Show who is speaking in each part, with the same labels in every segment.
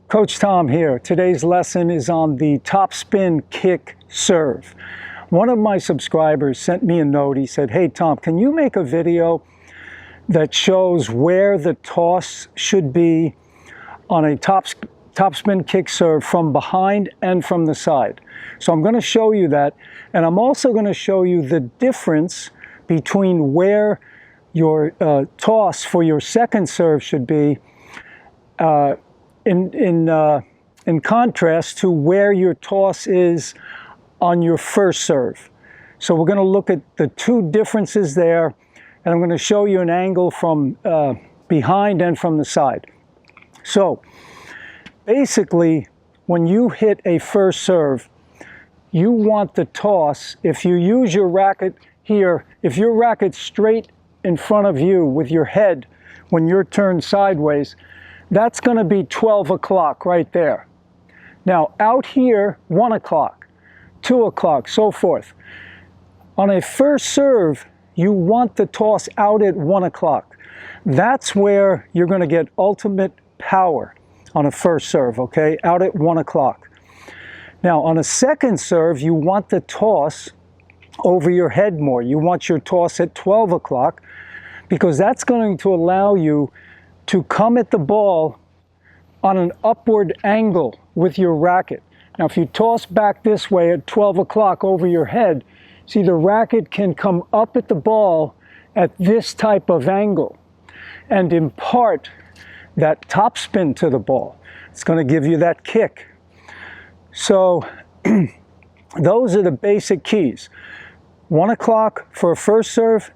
Speaker 1: Coach Tom here. Today's lesson is on the topspin kick serve. One of my subscribers sent me a note. He said, "Hey Tom, can you make a video that shows where the toss should be on a topspin kick serve from behind and from the side?" So I'm going to show you that, and I'm also going to show you the difference between where your toss for your second serve should be in contrast to where your toss is on your first serve. So we're going to look at the two differences there, and I'm going to show you an angle from behind and from the side. So basically, when you hit a first serve, you want the toss, if you use your racket here, if your racket's straight in front of you with your head when you're turned sideways, that's going to be 12 o'clock right there. Now out here, 1 o'clock, 2 o'clock, so forth. On a first serve, you want the toss out at 1 o'clock. That's where you're going to get ultimate power on a first serve, okay? Out at 1 o'clock. Now on a second serve, you want the toss over your head more. You want your toss at 12 o'clock because that's going to allow you to come at the ball on an upward angle with your racket. Now if you toss back this way at 12 o'clock over your head, see, the racket can come up at the ball at this type of angle and impart that topspin to the ball. It's going to give you that kick. So those are the basic keys. 1 o'clock for a first serve,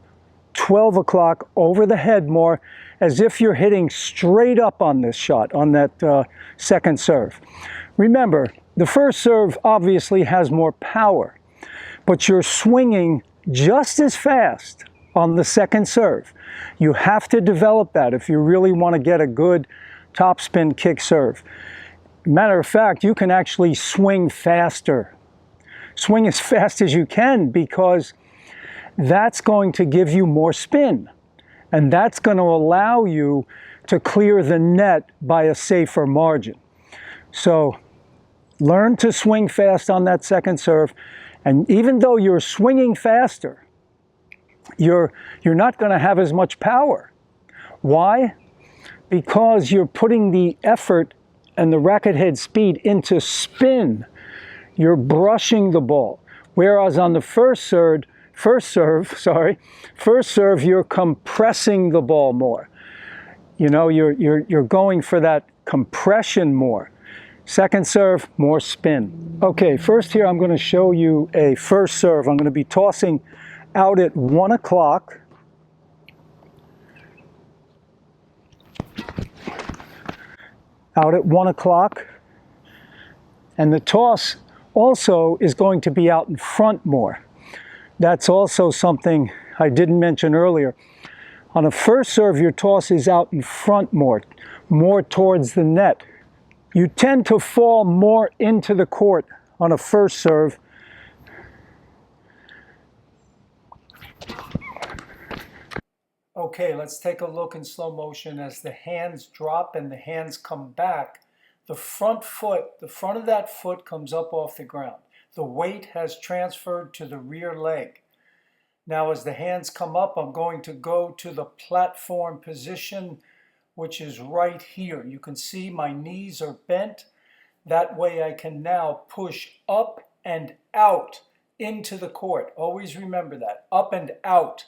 Speaker 1: 12 o'clock over the head more, as if you're hitting straight up on this shot, on that second serve. Remember, the first serve obviously has more power, but you're swinging just as fast on the second serve. You have to develop that if you really want to get a good topspin kick serve. Matter of fact, you can actually swing faster. Swing as fast as you can, because that's going to give you more spin. And that's going to allow you to clear the net by a safer margin. So learn to swing fast on that second serve. And even though you're swinging faster, you're not going to have as much power. Why? Because you're putting the effort and the racket head speed into spin. You're brushing the ball. Whereas on the first serve, you're compressing the ball more. You know, you're going for that compression more. Second serve, more spin. Okay, first here I'm going to show you a first serve. I'm going to be tossing out at 1 o'clock. Out at 1 o'clock. And the toss also is going to be out in front more. That's also something I didn't mention earlier. On a first serve, your toss is out in front more towards the net. You tend to fall more into the court on a first serve. Okay, let's take a look in slow motion as the hands drop and the hands come back. The front of that foot comes up off the ground. The weight has transferred to the rear leg. Now as the hands come up, I'm going to go to the platform position, which is right here. You can see my knees are bent. That way I can now push up and out into the court. Always remember that, up and out.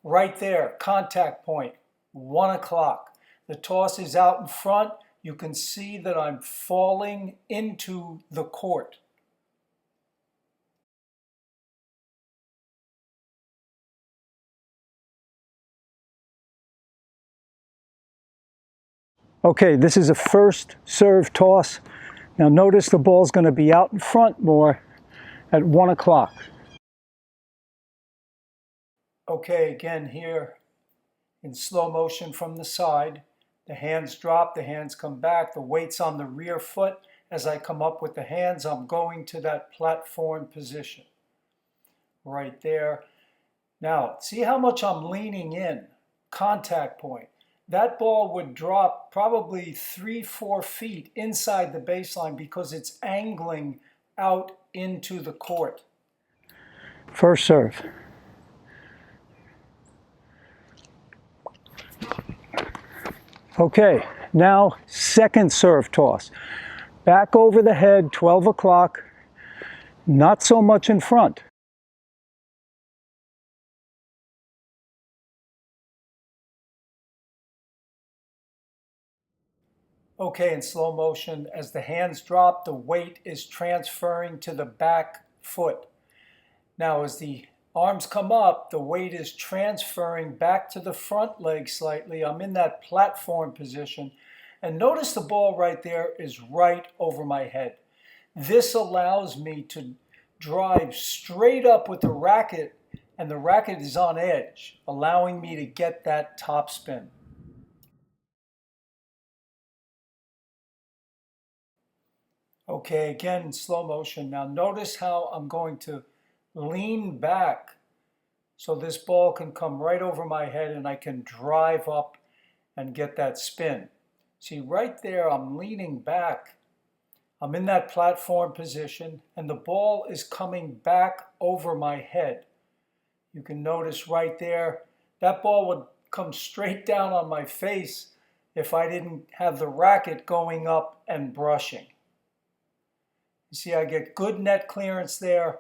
Speaker 1: Right there, contact point, 1 o'clock. The toss is out in front. You can see that I'm falling into the court. Okay, this is a first serve toss. Now notice the ball's going to be out in front more at 1 o'clock. Okay, again here in slow motion from the side. The hands drop, the hands come back, the weight's on the rear foot. As I come up with the hands, I'm going to that platform position. Right there. Now, see how much I'm leaning in. Contact point. that ball would drop probably 3-4 feet inside the baseline because it's angling out into the court. First serve. Okay, now second serve toss. Back over the head, 12 o'clock, not so much in front. Okay, in slow motion, as the hands drop, the weight is transferring to the back foot. Now, as the arms come up, the weight is transferring back to the front leg slightly. I'm in that platform position. And notice the ball right there is right over my head. This allows me to drive straight up with the racket, and the racket is on edge, allowing me to get that top spin. Okay, again in slow motion. Now notice how I'm going to lean back so this ball can come right over my head and I can drive up and get that spin. See, right there, I'm leaning back. I'm in that platform position and the ball is coming back over my head. You can notice right there, that ball would come straight down on my face if I didn't have the racket going up and brushing. You see, I get good net clearance there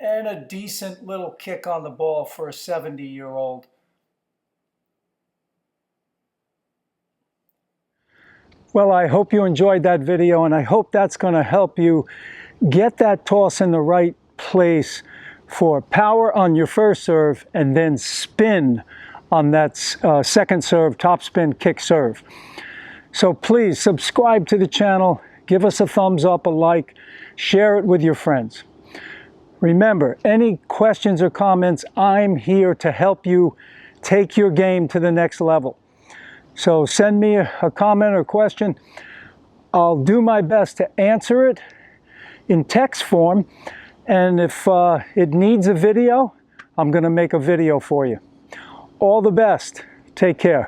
Speaker 1: and a decent little kick on the ball for a 70-year-old. Well, I hope you enjoyed that video, and I hope that's going to help you get that toss in the right place for power on your first serve and then spin on that second serve, top spin, kick serve. So please subscribe to the channel, give us a thumbs up, a like, share it with your friends. Remember, any questions or comments, I'm here to help you take your game to the next level. So send me a comment or question. I'll do my best to answer it in text form. And if it needs a video, I'm going to make a video for you. All the best. Take care.